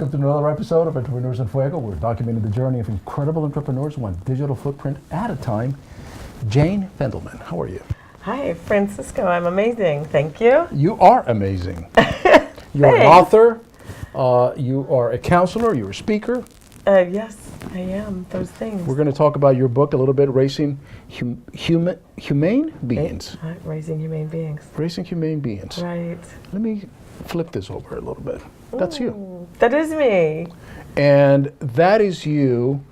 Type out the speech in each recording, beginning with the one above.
welcome to another episode of Entrepreneurs in Fuego. We're documenting the journey of incredible entrepreneurs, one digital footprint at a time. Jane Fendelman, how are you? Hi, Francisco. I'm amazing. Thank you. You are amazing. You're an author. You are a counselor. You're a speaker. Yes, I am. Those things. We're going to talk about your book a little bit, Raising Humane Beings. Raising Humane Beings. Raising Humane Beings. Right. Let me flip this over a little bit. That's you. That is me. And that is you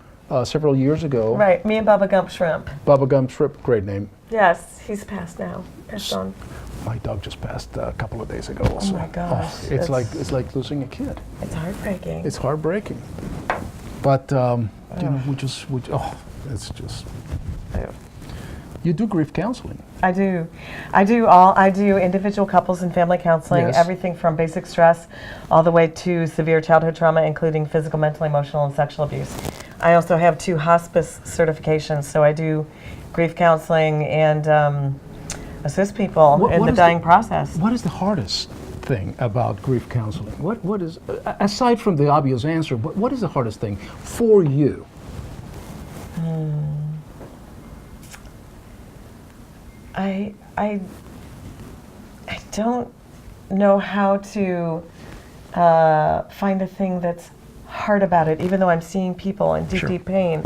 several years ago. Right. Me and Bubba Gump Shrimp. Bubba Gump Shrimp, great name. Yes, he's passed now. Passed on. My dog just passed a couple of days ago also. Oh my gosh. Oh, it's like losing a kid. It's heartbreaking. It's heartbreaking. But you know, it's just. You do grief counseling. I do. I do individual couples and family counseling, Yes. everything from basic stress all the way to severe childhood trauma, including physical, mental, emotional, and sexual abuse. I also have 2 hospice certifications, so I do grief counseling and assist people in the dying process. What is the hardest thing about grief counseling? What is, aside from the obvious answer, what is the hardest thing for you? I don't know how to find a thing that's hard about it, even though I'm seeing people in deep, Sure. deep pain.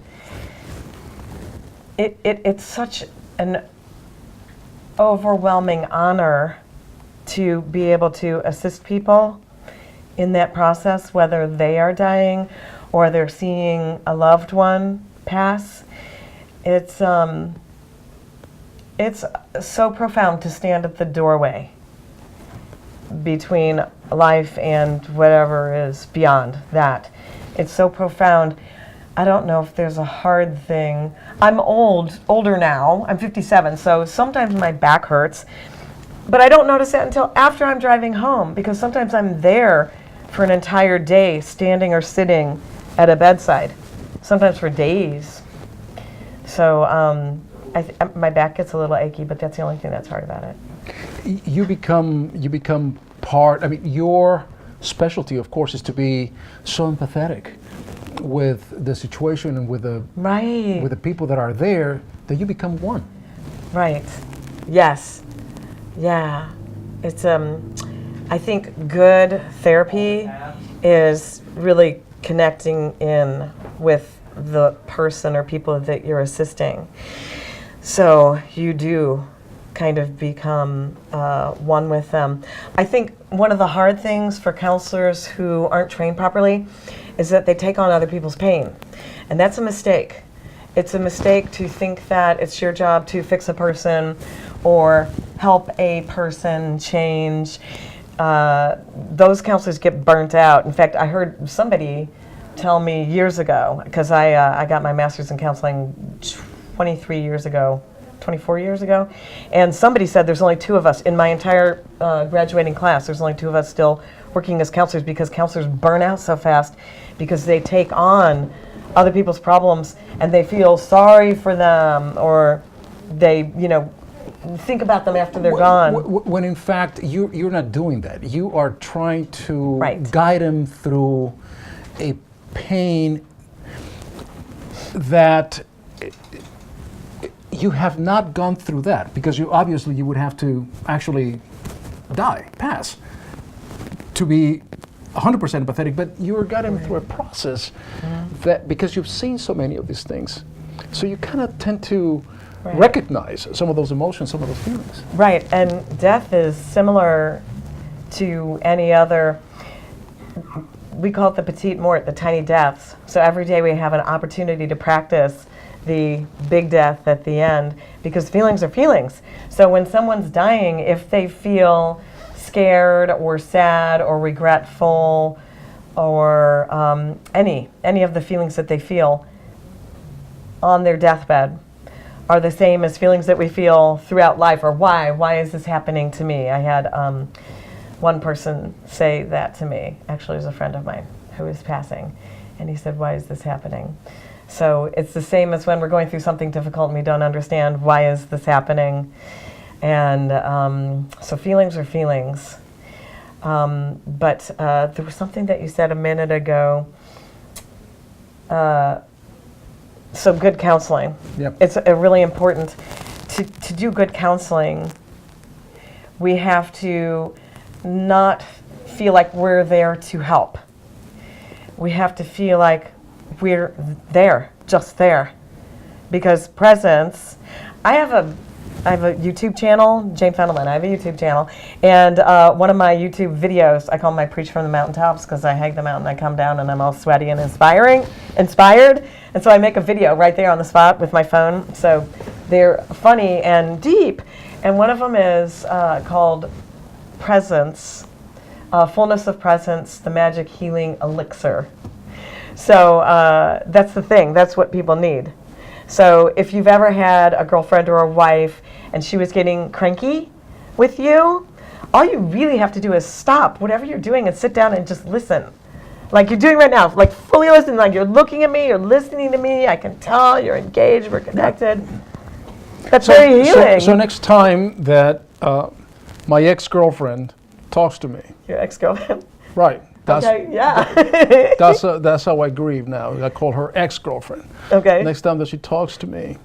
It's such an overwhelming honor to be able to assist people in that process, whether they are dying or they're seeing a loved one pass. It's so profound to stand at the doorway between life and whatever is beyond that. It's so profound. I don't know if there's a hard thing. I'm older now. I'm 57, so sometimes my back hurts. But I don't notice that until after I'm driving home, because sometimes I'm there for an entire day, standing or sitting at a bedside, sometimes for days. So my back gets a little achy, but that's the only thing that's hard about it. You become part. I mean, your specialty, of course, is to be so empathetic with the situation and with the people that are there that you become one. Right. Yes. Yeah. It's I think good therapy is really connecting in with the person or people that you're assisting. So you do kind of become one with them. I think one of the hard things for counselors who aren't trained properly is that they take on other people's pain. And that's a mistake. It's a mistake to think that it's your job to fix a person or help a person change. Those counselors get burnt out. In fact, I heard somebody tell me years ago, because I got my master's in counseling 24 years ago, and somebody said there's only 2 of us in my entire graduating class. There's only 2 of us still working as counselors, because counselors burn out so fast because they take on other people's problems and they feel sorry for them, or they, think about them after they're gone. When in fact you're not doing that. You are trying to guide them through a pain that you have not gone through that, because you would have to actually pass, to be 100% empathetic, but you're guiding them through a process that, because you've seen so many of these things, so you kind of tend to recognize some of those emotions, some of those feelings. Right, and death is similar to any other. We call it the petite mort, the tiny deaths. So every day we have an opportunity to practice the big death at the end, because feelings are feelings. So when someone's dying, if they feel scared or sad or regretful or any of the feelings that they feel on their deathbed are the same as feelings that we feel throughout life, or why is this happening to me? I had one person say that to me. Actually, it was a friend of mine who was passing, and he said, why is this happening? So it's the same as when we're going through something difficult and we don't understand why is this happening. And so feelings are feelings. But there was something that you said a minute ago. So good counseling. Yep. It's really important to do good counseling. We have to not feel like we're there to help. We have to feel like we're there, just there. Because presence, I have a YouTube channel, Jane Fendelman. I have a YouTube channel, and one of my YouTube videos, I call them my Preach from the Mountaintops, because I hike the mountain, I come down, and I'm all sweaty and inspired, and so I make a video right there on the spot with my phone. So they're funny and deep, and one of them is called Presence, Fullness of Presence, the Magic Healing Elixir. So that's the thing. That's what people need. So if you've ever had a girlfriend or a wife and she was getting cranky with you, all you really have to do is stop whatever you're doing and sit down and just listen. Like you're doing right now, like fully listen, like you're looking at me, you're listening to me, I can tell you're engaged, we're connected. That's very healing. So next time that my ex-girlfriend talks to me. Your ex-girlfriend? Right. Okay, yeah. That's how I grieve now. I call her ex-girlfriend. Okay. Next time that she talks to me,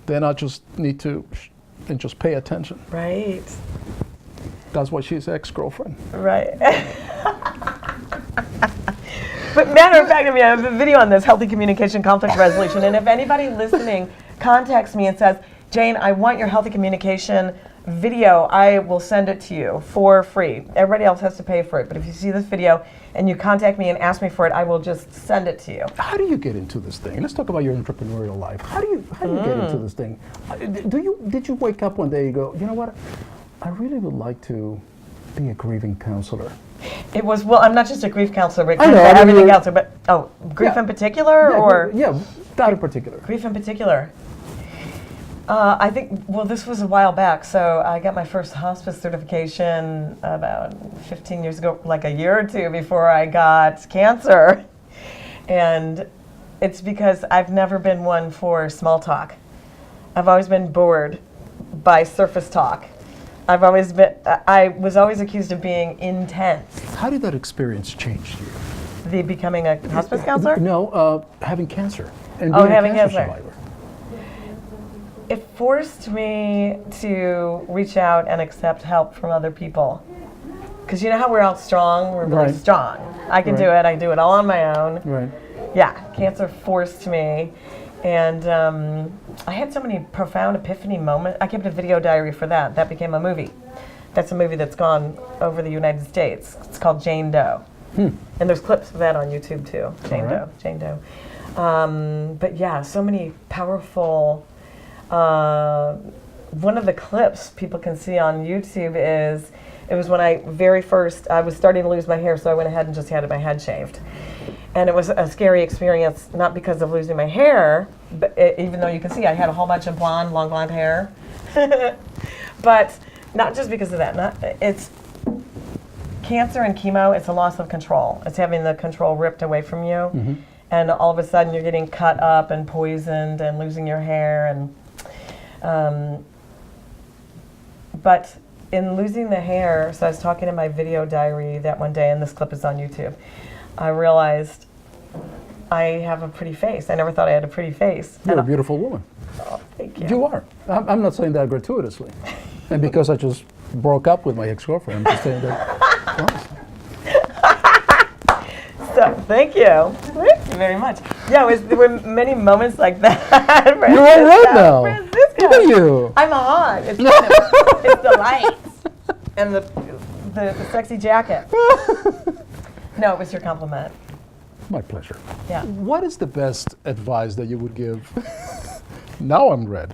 then I just need to and just pay attention. Right. That's why she's ex-girlfriend. Right. But matter of fact, I mean, I have a video on this, healthy communication, conflict resolution, and if anybody listening contacts me and says, Jane, I want your healthy communication video, I will send it to you for free. Everybody else has to pay for it, but if you see this video and you contact me and ask me for it, I will just send it to you. How do you get into this thing? Let's talk about your entrepreneurial life. How do you get into this thing? Did you wake up one day and go, you know what? I really would like to be a grieving counselor. It was, well, I'm not just a grief counselor, but I know, everything counselor, but grief in particular, or that in particular. Grief in particular. I think, well, this was a while back, so I got my first hospice certification about 15 years ago, like a year or two before I got cancer. And it's because I've never been one for small talk. I've always been bored by surface talk. I was always accused of being intense. How did that experience change you? The becoming a hospice counselor? No, having cancer and being having a cancer cancer. survivor. It forced me to reach out and accept help from other people. Because you know how we're all strong? We're really strong. I can do it. I do it all on my own. Right. Yeah, cancer forced me. And I had so many profound epiphany moments. I kept a video diary for that. That became a movie. That's a movie that's gone over the United States. It's called Jane Doe. And there's clips of that on YouTube too. Jane Doe. But yeah, so many powerful... one of the clips people can see on YouTube is, it was when I was starting to lose my hair, so I went ahead and just had my head shaved. And it was a scary experience, not because of losing my hair, but even though you can see I had a whole bunch of long blonde hair. But not just because of that. It's cancer and chemo, it's a loss of control. It's having the control ripped away from you. Mm-hmm. And all of a sudden you're getting cut up and poisoned and losing your hair. But in losing the hair, so I was talking in my video diary that one day, and this clip is on YouTube, I realized I have a pretty face. I never thought I had a pretty face. You're a beautiful woman. Oh, thank you. You are. I'm not saying that gratuitously. And because I just broke up with my ex-girlfriend, I'm just saying that honestly. So, thank you. Thank you very much. Yeah, there were many moments like that. You're all right now. Look at you. I'm hot. It's the lights and the sexy jacket. No, it was your compliment. My pleasure. Yeah. What is the best advice that you would give? Now I'm red.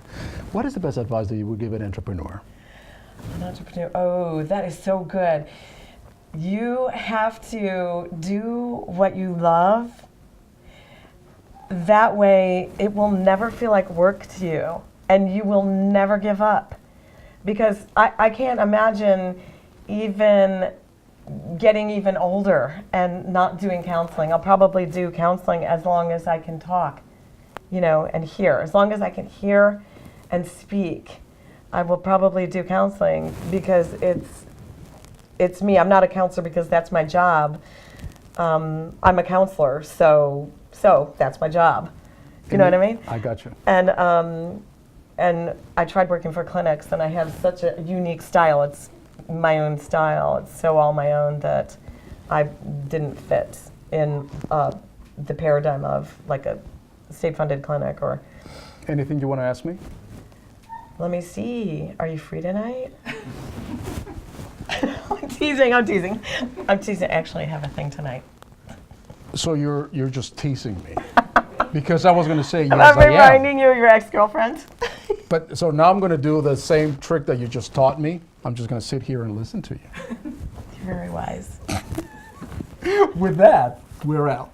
What is the best advice that you would give an entrepreneur? An entrepreneur. Oh, that is so good. You have to do what you love. That way, it will never feel like work to you, and you will never give up. Because I can't imagine even getting even older and not doing counseling. I'll probably do counseling as long as I can talk, and hear. As long as I can hear and speak, I will probably do counseling, because it's me. I'm not a counselor because that's my job. I'm a counselor, so that's my job. You know what I mean? I got you. And I tried working for clinics, and I have such a unique style. It's my own style. It's so all my own that I didn't fit in the paradigm of like a state-funded clinic or. Anything you want to ask me? Let me see. Are you free tonight? I'm teasing. Actually, I have a thing tonight. So you're just teasing me. Because I was going to say, yes, I'm I am. reminding you of your ex-girlfriend. But so now I'm going to do the same trick that you just taught me. I'm just going to sit here and listen to you. You're very wise. With that, we're out.